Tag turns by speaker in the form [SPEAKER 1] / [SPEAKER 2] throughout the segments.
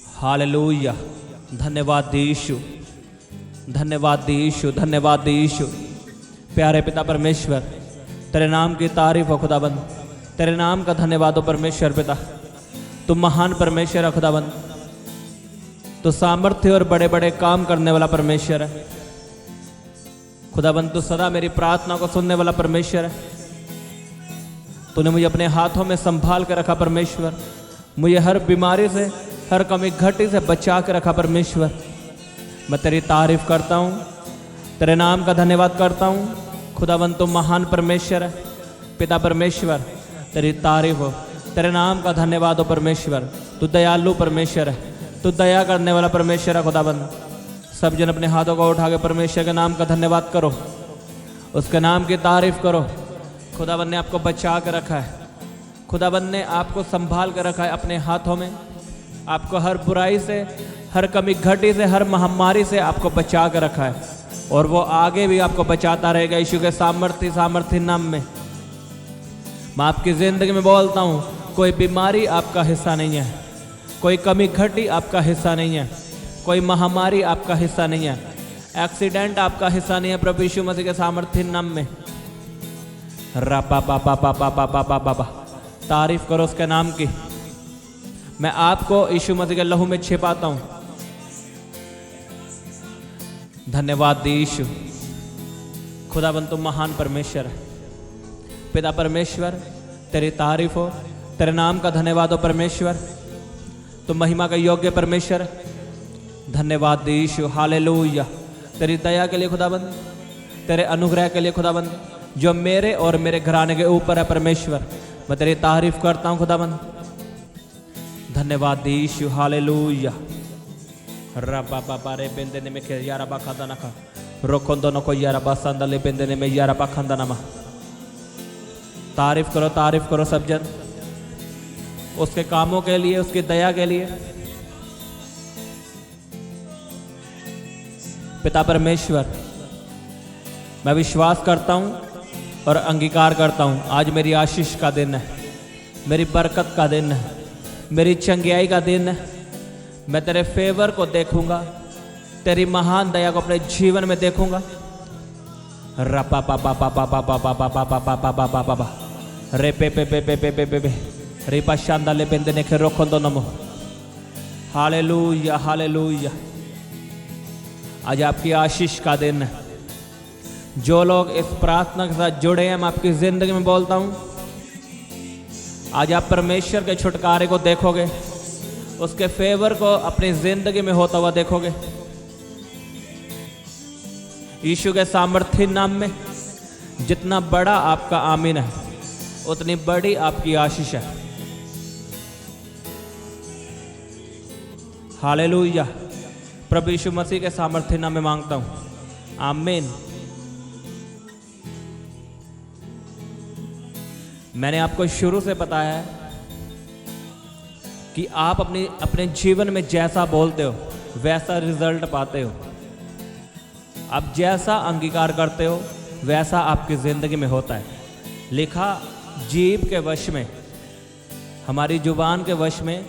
[SPEAKER 1] Hallelujah. धन्यवाद यीशु, धन्यवाद यीशु, धन्यवाद यीशु। प्यारे पिता परमेश्वर, तेरे नाम की तारीफ हो खुदाबंद, तेरे नाम का धन्यवाद हो परमेश्वर पिता। तुम महान परमेश्वर है खुदाबंद, तो सामर्थ्य और बड़े बड़े काम करने वाला परमेश्वर है खुदाबंद। तू सदा मेरी प्रार्थना को सुनने वाला परमेश्वर है। तूने मुझे अपने हाथों में संभाल के रखा परमेश्वर, मुझे हर बीमारी से, हर कमी घटी से बचा के रखा परमेश्वर। मैं तेरी तारीफ करता हूँ, तेरे नाम का धन्यवाद करता हूँ खुदाबंद। तुम महान परमेश्वर है पिता परमेश्वर, तेरी तारीफ हो, तेरे नाम का धन्यवाद हो परमेश्वर। तू दयालु परमेश्वर है, तू दया करने वाला परमेश्वर है खुदाबंद। सब जन अपने हाथों को उठा के परमेश्वर के नाम का धन्यवाद करो, उसके नाम की तारीफ करो। खुदाबंद ने आपको बचा के रखा है, खुदाबंद ने आपको संभाल कर रखा है अपने हाथों में। आपको हर बुराई से, हर कमी घटी से, हर महामारी से आपको बचा कर रखा है, और वो आगे भी आपको बचाता रहेगा यीशु के सामर्थी नाम में। मैं आपकी ज़िंदगी में बोलता हूँ, कोई बीमारी आपका हिस्सा नहीं है, कोई कमी घटी आपका हिस्सा नहीं है, कोई महामारी आपका हिस्सा नहीं है, एक्सीडेंट आपका हिस्सा नहीं है प्रभु यीशु मसीह के सामर्थी नाम में। रपा पा पा पा पा पा पा पा पा पा, तारीफ करो उसके नाम की। मैं आपको यीशु मसीह के लहू में छिपाता हूं। धन्यवाद यीशु। खुदाबंद तुम महान परमेश्वर है पिता परमेश्वर, तेरी तारीफ हो, तेरे नाम का धन्यवाद हो परमेश्वर। तुम महिमा का योग्य परमेश्वर है। धन्यवाद यीशु, हालेलुया। तेरी दया के लिए खुदाबंद, तेरे अनुग्रह के लिए खुदाबंद, जो मेरे और मेरे घराने के ऊपर है परमेश्वर। मैं तेरी तारीफ करता हूँ खुदाबंद। धन्यवाद यीशु, हालेलुया। रबा बाबा रे बेंदे में के यारा बा खादा ना खा रोकोंदो न को यारा बा संदले बेंदे में यारा बा खादा ना मा। तारीफ करो सब जन उसके कामों के लिए, उसकी दया के लिए। पिता परमेश्वर, मैं विश्वास करता हूँ और अंगीकार करता हूँ, आज मेरी आशीष का दिन है, मेरी बरकत का दिन है, मेरी चंगियाई का दिन है। मैं तेरे फेवर को देखूंगा, तेरी महान दया को अपने जीवन में देखूंगा। रपा पा पा पा पा पा पा पा पा पा पा पा पा पा पा पा रे पे पे पे पे पे पे पे पे रिपा शांदा ले बेंदे ने के रोकोंदो नमो। Hallelujah, hallelujah. आज आपकी आशीष का दिन है। जो लोग इस प्रार्थना के साथ जुड़े हैं, मैं आपकी जिंदगी में बोलता हूं, आज आप परमेश्वर के छुटकारे को देखोगे, उसके फेवर को अपनी जिंदगी में होता हुआ देखोगे। यीशु के सामर्थी नाम में जितना बड़ा आपका आमीन है, उतनी बड़ी आपकी आशीष है। हालेलुया। प्रभु यीशु मसीह के सामर्थी नाम में मांगता हूं, आमीन। मैंने आपको शुरू से बताया है कि आप अपने जीवन में जैसा बोलते हो वैसा रिजल्ट पाते हो। आप जैसा अंगीकार करते हो वैसा आपकी जिंदगी में होता है। लिखा जीभ के वश में, हमारी जुबान के वश में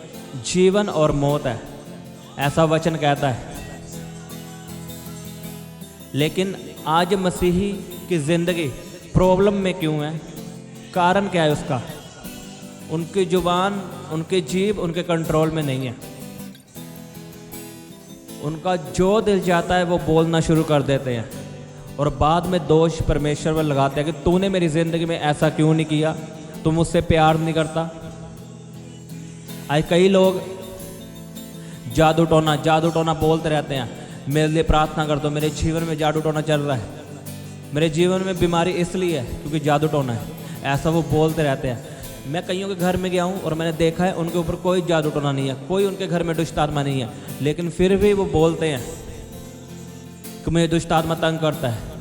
[SPEAKER 1] जीवन और मौत है, ऐसा वचन कहता है। लेकिन आज मसीही की जिंदगी प्रॉब्लम में क्यों है? कारण क्या है उसका? उनकी जुबान, उनकी जीभ उनके कंट्रोल में नहीं है। उनका जो दिल चाहता है वो बोलना शुरू कर देते हैं, और बाद में दोष परमेश्वर पर लगाते हैं कि तूने मेरी जिंदगी में ऐसा क्यों नहीं किया, तू मुझसे प्यार नहीं करता। आज कई लोग जादू टोना बोलते रहते हैं, मेरे लिए प्रार्थना कर दो, मेरे जीवन में जादू टोना चल रहा है, मेरे जीवन में बीमारी इसलिए है क्योंकि जादू टोना है, ऐसा वो बोलते रहते हैं। मैं कईयों के घर में गया हूँ और मैंने देखा है उनके ऊपर कोई जादू टोना नहीं है, कोई उनके घर में दुष्ट आत्मा नहीं है, लेकिन फिर भी वो बोलते हैं कि मुझे दुष्ट आत्मा तंग करता है।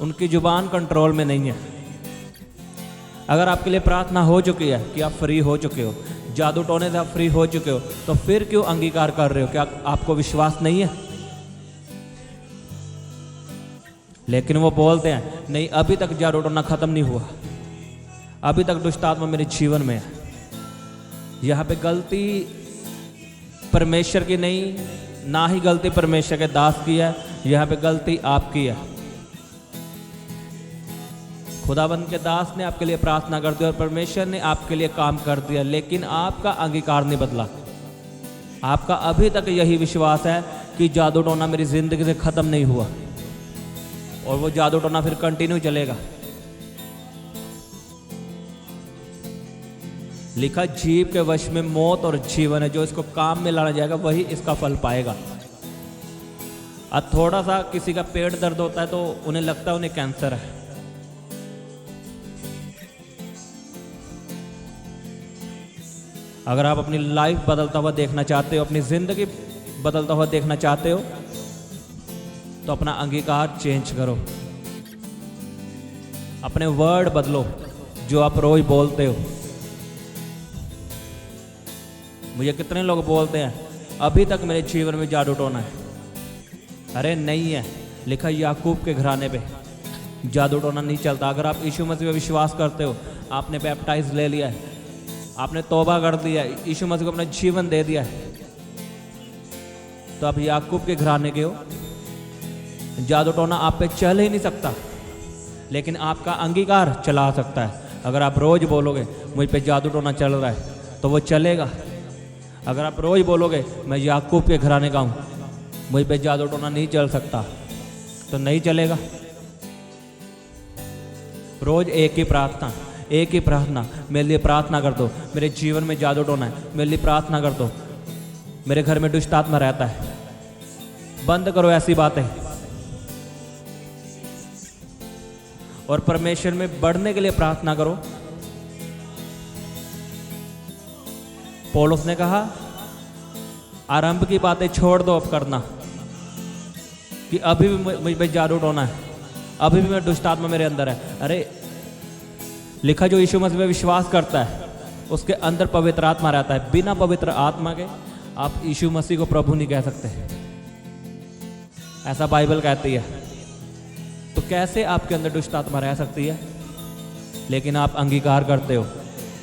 [SPEAKER 1] उनकी जुबान कंट्रोल में नहीं है। अगर आपके लिए प्रार्थना हो चुकी है कि आप फ्री हो चुके हो, जादू टोने से आप फ्री हो चुके हो, तो फिर क्यों अंगीकार कर रहे हो? क्या आपको विश्वास नहीं है? लेकिन वो बोलते हैं नहीं, अभी तक जादू टोना खत्म नहीं हुआ, अभी तक दुष्ट आत्मा मेरे जीवन में है। यहाँ पे गलती परमेश्वर की नहीं, ना ही गलती परमेश्वर के दास की है, यहाँ पे गलती आपकी है। खुदाबंद के दास ने आपके लिए प्रार्थना कर दी और परमेश्वर ने आपके लिए काम कर दिया, लेकिन आपका अंगीकार नहीं बदला। आपका अभी तक यही विश्वास है कि जादू टोना मेरी जिंदगी से खत्म नहीं हुआ, और वो जादू टोना फिर कंटिन्यू चलेगा। लिखा जीव के वश में मौत और जीवन है, जो इसको काम में लाना जाएगा वही इसका फल पाएगा। अब थोड़ा सा किसी का पेट दर्द होता है तो उन्हें लगता है उन्हें कैंसर है। अगर आप अपनी लाइफ बदलता हुआ देखना चाहते हो, अपनी जिंदगी बदलता हुआ देखना चाहते हो, तो अपना अंगीकार चेंज करो, अपने वर्ड बदलो जो आप रोज बोलते हो। मुझे कितने लोग बोलते हैं अभी तक मेरे जीवन में जादू टोना है। अरे नहीं है, लिखा याकूब के घराने पे जादू टोना नहीं चलता। अगर आप यीशु मसीह पे विश्वास करते हो, आपने बैप्टाइज ले लिया है, आपने तौबा कर दिया है, यीशु मसीह को अपना जीवन दे दिया है, तो आप याकूब के घराने के हो। जादू टोना आप पे चल ही नहीं सकता, लेकिन आपका अंगीकार चला सकता है। अगर आप रोज बोलोगे मुझ पे जादू टोना चल रहा है, तो वो चलेगा। अगर आप रोज बोलोगे मैं याकूब के घराने का हूँ, मुझ पे जादू टोना नहीं चल सकता, तो नहीं चलेगा। रोज एक ही प्रार्थना, मेरे लिए प्रार्थना कर दो, मेरे जीवन में जादू टोना है, मेरे लिए प्रार्थना कर दो, मेरे घर में दुष्ट आत्मा रहता है। बंद करो ऐसी बातें और परमेश्वर में बढ़ने के लिए प्रार्थना करो। पौलुस ने कहा आरंभ की बातें छोड़ दो अब करना, कि अभी भी मुझ पे जादू टोना है, अभी भी मैं दुष्ट आत्मा मेरे अंदर है। अरे लिखा जो यीशु मसीह में विश्वास करता है उसके अंदर पवित्र आत्मा रहता है। बिना पवित्र आत्मा के आप यीशु मसीह को प्रभु नहीं कह सकते, ऐसा बाइबल कहती है। तो कैसे आपके अंदर दुष्ट आत्मा रह सकती है? लेकिन आप अंगीकार करते हो।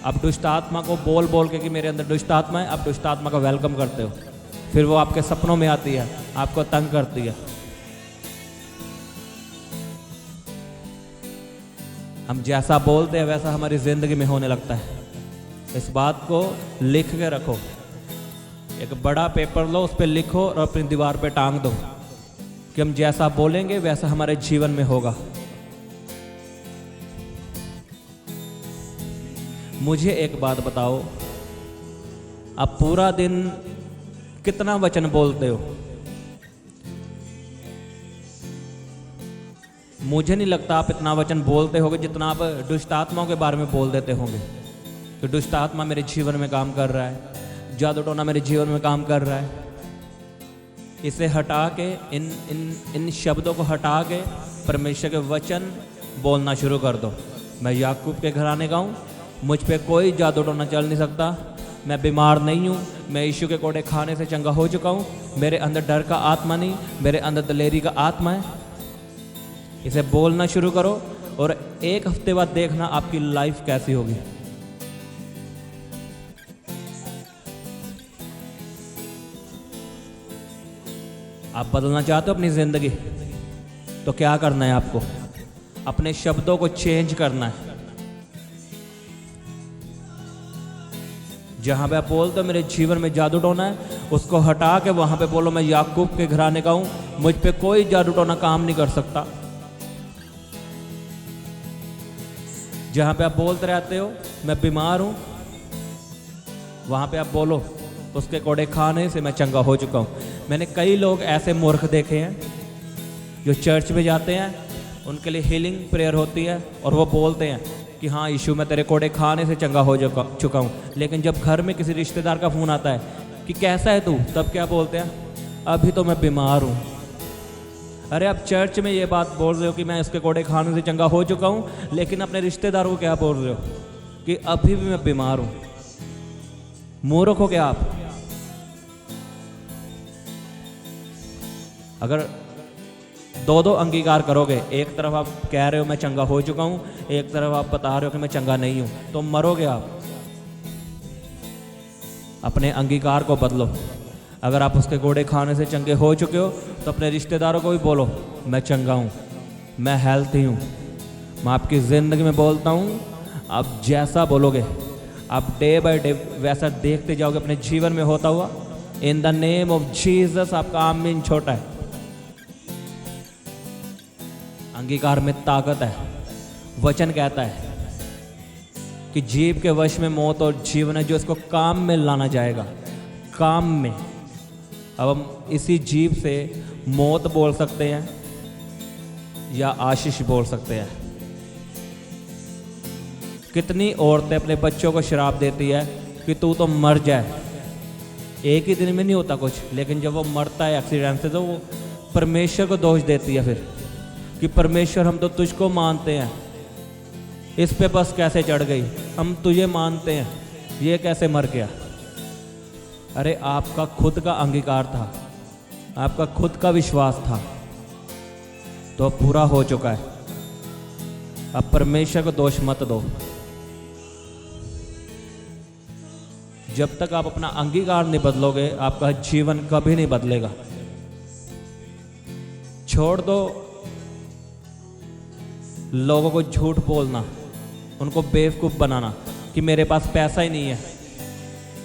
[SPEAKER 1] आप दुष्ट आत्मा को बोल बोल के कि मेरे अंदर दुष्ट आत्मा है, आप दुष्ट आत्मा का वेलकम करते हो, फिर वो आपके सपनों में आती है, आपको तंग करती है। हम जैसा बोलते हैं वैसा हमारी जिंदगी में होने लगता है। इस बात को लिख के रखो, एक बड़ा पेपर लो, उस पर लिखो और अपनी दीवार पे टांग दो कि हम जैसा बोलेंगे वैसा हमारे जीवन में होगा। मुझे एक बात बताओ, आप पूरा दिन कितना वचन बोलते हो? मुझे नहीं लगता आप इतना वचन बोलते होगे जितना आप दुष्ट आत्माओं के बारे में बोल देते होंगे। तो दुष्ट आत्मा मेरे जीवन में काम कर रहा है, जादू टोना मेरे जीवन में काम कर रहा है। इसे हटा के, इन शब्दों को हटा के परमेश्वर के वचन बोलना शुरू कर दो। मैं याकूब के घराने का हूँ, मुझ पे कोई जादू टोना चल नहीं सकता, मैं बीमार नहीं हूँ, मैं यीशु के कोड़े खाने से चंगा हो चुका हूँ, मेरे अंदर डर का आत्मा नहीं, मेरे अंदर दलेरी का आत्मा है। इसे बोलना शुरू करो और एक हफ्ते बाद देखना आपकी लाइफ कैसी होगी। आप बदलना चाहते हो अपनी जिंदगी, तो क्या करना है? आपको अपने शब्दों को चेंज करना है। जहां पे आप बोलते हो मेरे जीवन में जादू टोना है, उसको हटा के वहां पे बोलो मैं याकूब के घराने का हूं, मुझ पे कोई जादू टोना काम नहीं कर सकता। जहां पे आप बोलते रहते हो मैं बीमार हूं, वहां पे आप बोलो उसके कोड़े खाने से मैं चंगा हो चुका हूं। मैंने कई लोग ऐसे मूर्ख देखे हैं जो चर्च में जाते हैं, उनके लिए हीलिंग प्रेयर होती है और वो बोलते हैं कि हाँ यीशु मैं तेरे कोड़े खाने से चंगा हो चुका हूँ, लेकिन जब घर में किसी रिश्तेदार का फ़ोन आता है कि कैसा है तू, तब क्या बोलते हैं? अभी तो मैं बीमार हूँ। अरे आप चर्च में ये बात बोल रहे हो कि मैं इसके कोड़े खाने से चंगा हो चुका हूँ, लेकिन अपने रिश्तेदारों को क्या बोल रहे हो कि अभी भी मैं बीमार हूँ। मूर्ख हो क्या आप? अगर दो दो अंगीकार करोगे, एक तरफ आप कह रहे हो मैं चंगा हो चुका हूँ, एक तरफ आप बता रहे हो कि मैं चंगा नहीं हूँ, तो मरोगे आप। अपने अंगीकार को बदलो। अगर आप उसके घोड़े खाने से चंगे हो चुके हो तो अपने रिश्तेदारों को भी बोलो मैं चंगा हूँ, मैं हेल्थी हूँ। मैं आपकी ज़िंदगी में बोलता हूँ, आप जैसा बोलोगे आप डे बाय डे वैसा देखते जाओगे अपने जीवन में होता हुआ। In the name of Jesus आपका आमीन छोटा है। अंगीकार में ताकत है। वचन कहता है कि जीभ के वश में मौत और जीवन है, जो इसको काम में लाना जाएगा, काम में। अब हम इसी जीभ से मौत बोल सकते हैं या आशीष बोल सकते हैं। कितनी औरतें अपने बच्चों को श्राप देती है कि तू तो मर जाए। एक ही दिन में नहीं होता कुछ, लेकिन जब वो मरता है एक्सीडेंट से तो वो परमेश्वर को दोष देती है फिर कि परमेश्वर हम तो तुझको मानते हैं, इस पे बस कैसे चढ़ गई, हम तुझे मानते हैं, ये कैसे मर गया। अरे आपका खुद का अंगीकार था, आपका खुद का विश्वास था, तो अब पूरा हो चुका है। अब परमेश्वर को दोष मत दो। जब तक आप अपना अंगीकार नहीं बदलोगे आपका जीवन कभी नहीं बदलेगा। छोड़ दो लोगों को झूठ बोलना, उनको बेवकूफ़ बनाना कि मेरे पास पैसा ही नहीं है,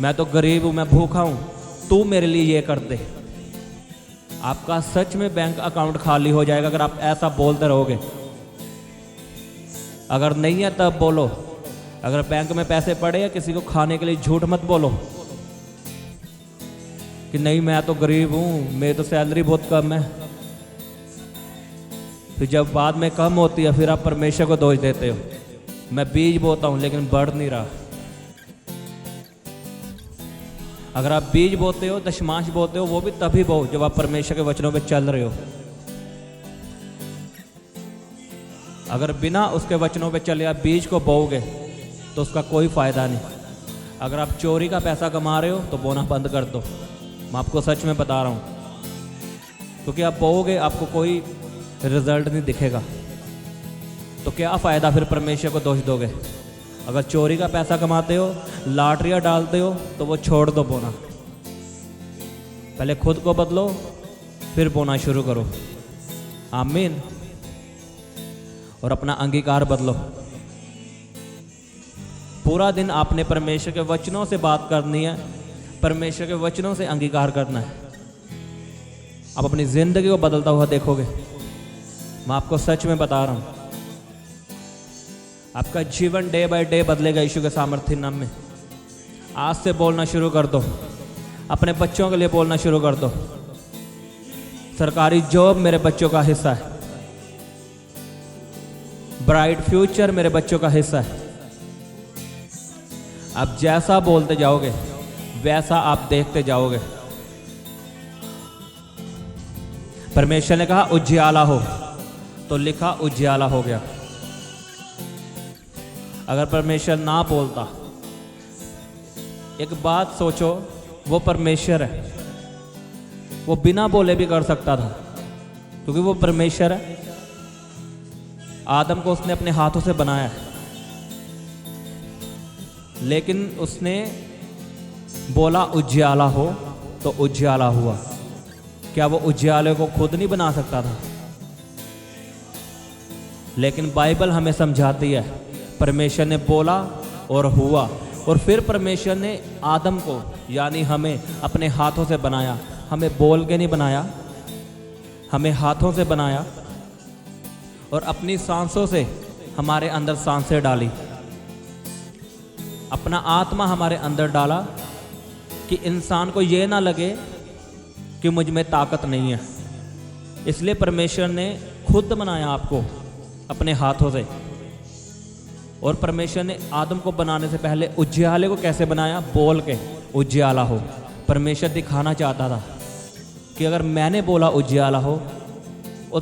[SPEAKER 1] मैं तो गरीब हूँ, मैं भूखा हूँ, तू मेरे लिए ये कर दे। आपका सच में बैंक अकाउंट खाली हो जाएगा अगर आप ऐसा बोलते रहोगे। अगर नहीं है तब बोलो। अगर बैंक में पैसे पड़े या किसी को खाने के लिए झूठ मत बोलो कि नहीं मैं तो गरीब हूँ, मेरी तो सैलरी बहुत कम है। फिर जब बाद में कम होती है फिर आप परमेश्वर को दोष देते हो, मैं बीज बोता हूँ लेकिन बढ़ नहीं रहा। अगर आप बीज बोते हो, दशमांश बोते हो, वो भी तभी बो जब आप परमेश्वर के वचनों पे चल रहे हो। अगर बिना उसके वचनों पे चले आप बीज को बोओगे तो उसका कोई फ़ायदा नहीं। अगर आप चोरी का पैसा कमा रहे हो तो बोना बंद कर दो, मैं आपको सच में बता रहा हूँ, क्योंकि आप बोओगे आपको कोई रिजल्ट नहीं दिखेगा, तो क्या फ़ायदा फिर परमेश्वर को दोष दोगे। अगर चोरी का पैसा कमाते हो, लॉटरियाँ डालते हो, तो वो छोड़ दो बोना। पहले खुद को बदलो फिर बोना शुरू करो। आमीन। और अपना अंगीकार बदलो। पूरा दिन आपने परमेश्वर के वचनों से बात करनी है, परमेश्वर के वचनों से अंगीकार करना है। आप अपनी ज़िंदगी को बदलता हुआ देखोगे, मैं आपको सच में बता रहा हूँ। आपका जीवन डे बाय डे बदलेगा यीशु के सामर्थ्य नाम में। आज से बोलना शुरू कर दो, अपने बच्चों के लिए बोलना शुरू कर दो, सरकारी जॉब मेरे बच्चों का हिस्सा है, ब्राइट फ्यूचर मेरे बच्चों का हिस्सा है। आप जैसा बोलते जाओगे वैसा आप देखते जाओगे। परमेश्वर ने कहा उजियाला हो, तो लिखा उजियाला हो गया। अगर परमेश्वर ना बोलता, एक बात सोचो, वो परमेश्वर है, वो बिना बोले भी कर सकता था क्योंकि वो परमेश्वर है। आदम को उसने अपने हाथों से बनाया है, लेकिन उसने बोला उजियाला हो तो उजियाला हुआ। क्या वो उजियाले को खुद नहीं बना सकता था? लेकिन बाइबल हमें समझाती है परमेश्वर ने बोला और हुआ। और फिर परमेश्वर ने आदम को यानी हमें अपने हाथों से बनाया। हमें बोल के नहीं बनाया, हमें हाथों से बनाया और अपनी सांसों से हमारे अंदर सांसें डाली, अपना आत्मा हमारे अंदर डाला कि इंसान को ये ना लगे कि मुझ में ताकत नहीं है। इसलिए परमेश्वर ने खुद बनाया आपको अपने हाथों से। और परमेश्वर ने आदम को बनाने से पहले उजियाले को कैसे बनाया? बोल के उजियाला हो। परमेश्वर दिखाना चाहता था कि अगर मैंने बोला उजियाला हो और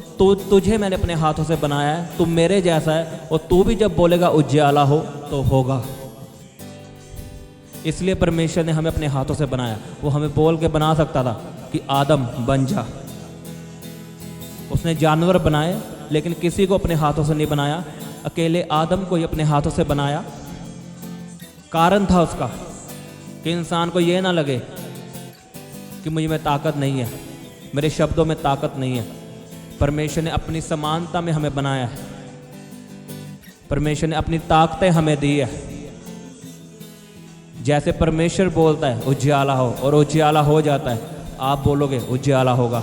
[SPEAKER 1] तुझे मैंने अपने हाथों से बनाया है, तू मेरे जैसा है, और तू भी जब बोलेगा उजियाला हो तो होगा। इसलिए परमेश्वर ने हमें अपने हाथों से बनाया। वो हमें बोल के बना सकता था कि आदम बन जा, वो उसने जानवर बनाए, लेकिन किसी को अपने हाथों से नहीं बनाया, अकेले आदम को ही अपने हाथों से बनाया। कारण था उसका कि इंसान को ये ना लगे कि मुझ में ताकत नहीं है, मेरे शब्दों में ताकत नहीं है। परमेश्वर ने अपनी समानता में हमें बनाया है, परमेश्वर ने अपनी ताकतें हमें दी है। जैसे परमेश्वर बोलता है उजियाला हो, और उजियाला हो जाता है, आप बोलोगे उजियाला होगा।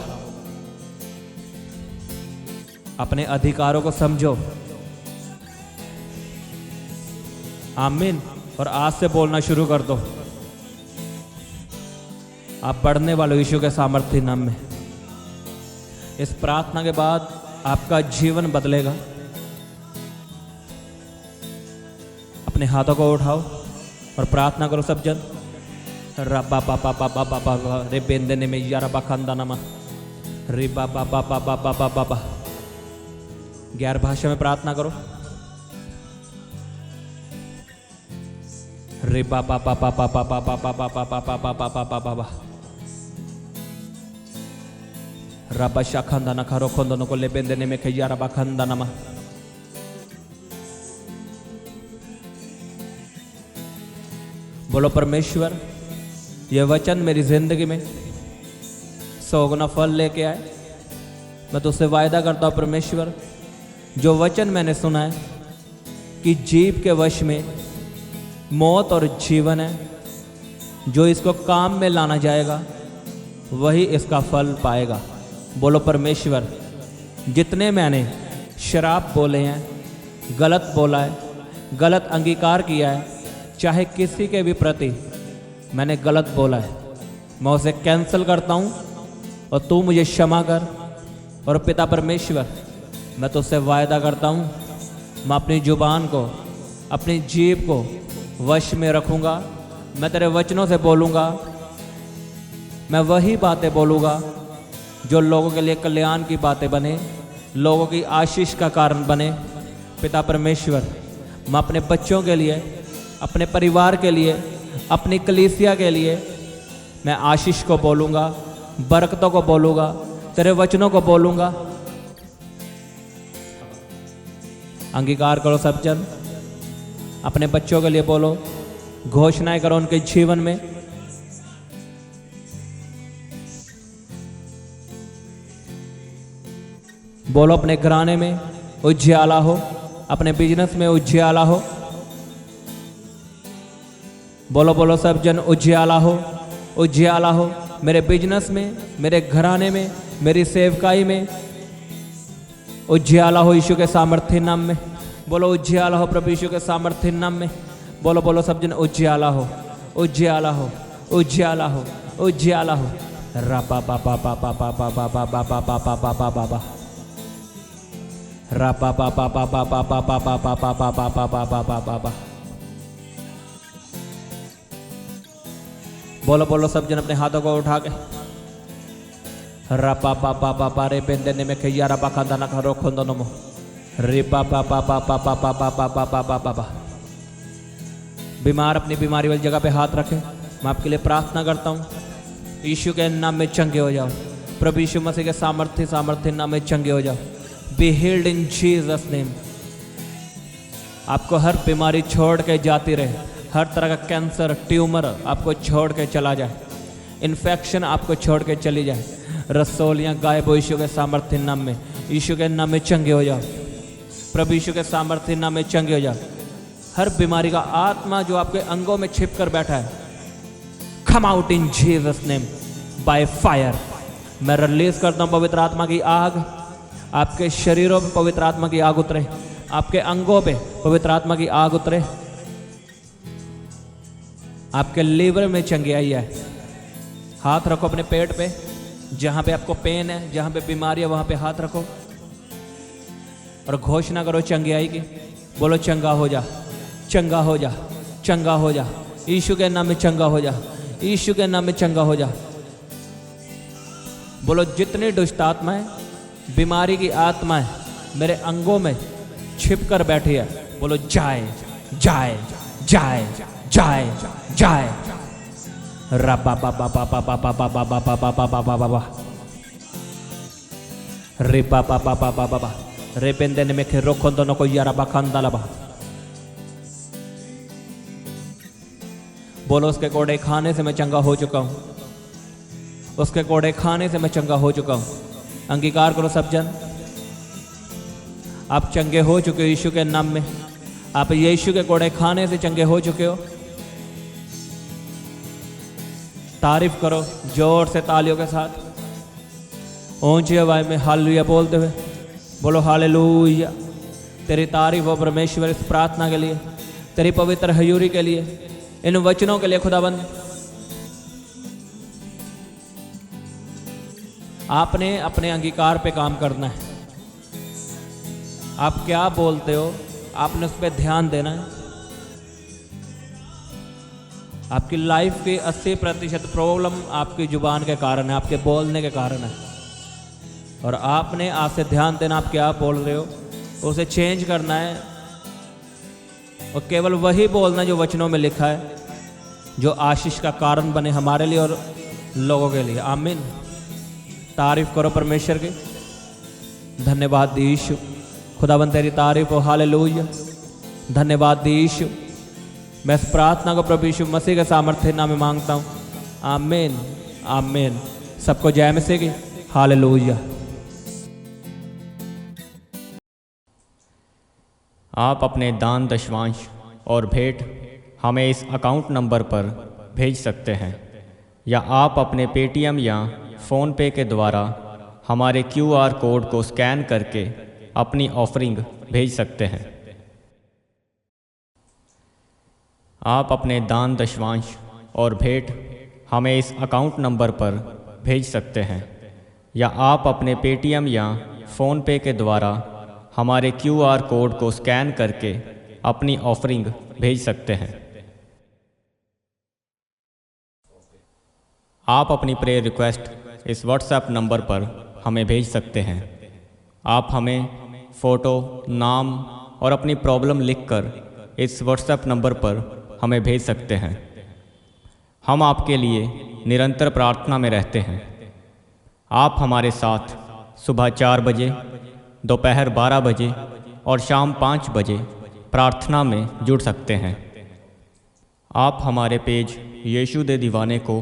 [SPEAKER 1] अपने अधिकारों को समझो। आमीन। और आज से बोलना शुरू कर दो। आप बढ़ने वाले यीशु के सामर्थ्य नाम में। इस प्रार्थना के बाद आपका जीवन बदलेगा। अपने हाथों को उठाओ और प्रार्थना करो सब जन। रबा बाबा बाबा बाबा रे बेंदने में यारा बखंदा नमा रे बाबा बाबा बाबा बाबा। गैर भाषा में प्रार्थना करो। रे बाबा बाबा बाबा बाबा बाबा बाबा बाबा बाबा बाबा रबा शाखंदा न खरो खोंदनो को ले बेंदने में खैया रबा खंदा नमा। बोलो परमेश्वर, यह वचन मेरी जिंदगी में 100 गुना फल लेके आए। मैं तुझसे वायदा करता हूं परमेश्वर, जो वचन मैंने सुना है कि जीव के वश में मौत और जीवन है, जो इसको काम में लाना जाएगा वही इसका फल पाएगा। बोलो परमेश्वर, जितने मैंने शराब बोले हैं, गलत बोला है, गलत अंगीकार किया है, चाहे किसी के भी प्रति मैंने गलत बोला है, मैं उसे कैंसिल करता हूँ और तू मुझे क्षमा कर। और पिता परमेश्वर, मैं तुझसे वायदा करता हूँ, मैं अपनी जुबान को, अपनी जीभ को वश में रखूँगा। मैं तेरे वचनों से बोलूँगा, मैं वही बातें बोलूँगा जो लोगों के लिए कल्याण की बातें बने, लोगों की आशीष का कारण बने। पिता परमेश्वर, मैं अपने बच्चों के लिए, अपने परिवार के लिए, अपनी कलीसिया के लिए मैं आशीष को बोलूँगा, बरकतों को बोलूँगा, तेरे वचनों को बोलूँगा। अंगीकार करो सब जन। अपने बच्चों के लिए बोलो, घोषणाएं करो उनके जीवन में। बोलो अपने घराने में उजियाला हो, अपने बिजनेस में उजियाला हो। बोलो बोलो सब जन, उजियाला हो, उजियाला हो। मेरे बिजनेस में, मेरे घराने में, मेरी सेवकाई में उजियाला हो यीशु के सामर्थ्य नाम में। बोलो उजियाला हो प्रभु यीशु के सामर्थ्य नाम में। बोलो बोलो सब जन, उजियाला हो, उजियाला हो, उजियाला हो, उजियाला हो। रबा बाबा बाबा बाबा बाबा बाबा बाबा बाबा बाबा रबा बाबा बाबा बाबा बाबा बाबा बाबा बाबा बाबा बाबा। बोलो बोलो सब जन अपने हाथों को उठा के। रबा बाबा बाबा रे बेंदने में खैया रबा खांदा ना खरो खोंदो नमो रे बाबा बाबा बाबा बाबा बाबा बाबा बाबा। बीमार अपनी बीमारी वाली जगह पे हाथ रखे। मैं आपके लिए प्रार्थना करता हूँ, यीशु के नाम में चंगे हो जाओ। प्रभु यीशु मसीह के सामर्थ्य नाम में चंगे हो जाओ। Be healed in Jesus name. आपको हर बीमारी छोड़ के जाती रहे, हर तरह का कैंसर, ट्यूमर आपको छोड़ के चला जाए, इन्फेक्शन आपको छोड़ के चली जाए। रसोलियाँ गायब हो यीशु के सामर्थ्य नाम में। यीशु के नाम में चंगे हो जाओ। प्रभु यीशु के सामर्थ्य नाम में चंगे हो जाओ। हर बीमारी का आत्मा जो आपके अंगों में छिप कर बैठा है, come out in Jesus name by fire. मैं रिलीज करता हूँ पवित्र आत्मा की आग। आपके शरीरों पे पवित्र आत्मा की आग उतरे, आपके अंगों पे पवित्र आत्मा की आग उतरे। आपके लीवर में चंगी आई है। हाथ रखो अपने पेट पे, जहां पे आपको पेन है, जहां पे बीमारी है, वहां पे हाथ रखो और घोषणा करो चंगी आई की। बोलो चंगा हो जा, चंगा हो जा, चंगा हो जा। यीशु के नाम में चंगा हो जा, यीशु के नाम में चंगा हो जा। बोलो जितनी दुष्ट आत्माएं, बीमारी की आत्माएं मेरे अंगों में छिप कर बैठी है, बोलो जाए जाए जाए जाए जाए। रबा बाबा बाबा बाबा बाबा बाबा बाबा बाबा बाबा। रे पापा पापा पापा पा रे पेंदे ने में रोखों दोनों को यारा बखंदा लबा। बोलो उसके कोड़े खाने से मैं चंगा हो चुका हूँ, उसके कोड़े खाने से मैं चंगा हो चुका हूँ। अंगीकार करो सब जन, आप चंगे हो चुके हो यीशु के नाम में। आप यीशु के कोड़े खाने से चंगे हो चुके हो। तारीफ करो जोर से तालियों के साथ, ऊंची आवाज में हालेलुया बोलते हुए बोलो हालेलुया। तेरी तारीफ हो परमेश्वर इस प्रार्थना के लिए, तेरी पवित्र हजूरी के लिए, इन वचनों के लिए खुदाबंद। आपने अपने अंगीकार पे काम करना है। आप क्या बोलते हो आपने उस पर ध्यान देना है। आपकी लाइफ की 80% प्रॉब्लम आपकी जुबान के कारण है, आपके बोलने के कारण है। और आपने आज से ध्यान देना आप क्या बोल रहे हो, उसे चेंज करना है। और केवल वही बोलना जो वचनों में लिखा है, जो आशीष का कारण बने हमारे लिए और लोगों के लिए। आमीन। तारीफ करो परमेश्वर की। धन्यवाद यीशु, खुदाबंद तेरी तारीफ हो। हालेलुया। धन्यवाद यीशु। मैं इस प्रार्थना को प्रभु यीशु मसीह के सामर्थ्य नाम में मांगता हूँ। आमीन आमीन। सबको जय मसीह की। हालेलुया।
[SPEAKER 2] आप अपने दान दशवांश और भेंट हमें इस अकाउंट नंबर पर भेज सकते हैं, या आप अपने पेटीएम या फ़ोनपे के द्वारा हमारे QR कोड को स्कैन करके अपनी ऑफरिंग भेज सकते हैं। आप अपने दान दशवांश और भेंट हमें इस अकाउंट नंबर पर भेज सकते हैं, या आप अपने पेटीएम या फ़ोनपे के द्वारा हमारे QR कोड को स्कैन करके अपनी ऑफरिंग भेज सकते हैं। आप अपनी प्रेयर रिक्वेस्ट इस व्हाट्सएप नंबर पर हमें भेज सकते हैं। आप हमें फ़ोटो, नाम और अपनी प्रॉब्लम लिखकर इस व्हाट्सएप नंबर पर हमें भेज सकते हैं। हम आपके लिए निरंतर प्रार्थना में रहते हैं। आप हमारे साथ सुबह 4 बजे, दोपहर 12 बजे और शाम 5 बजे प्रार्थना में जुड़ सकते हैं। आप हमारे पेज यीशु दे दीवाने को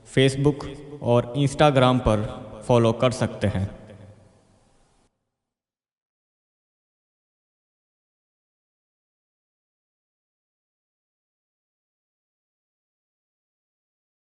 [SPEAKER 2] फेसबुक और इंस्टाग्राम पर फॉलो कर सकते हैं।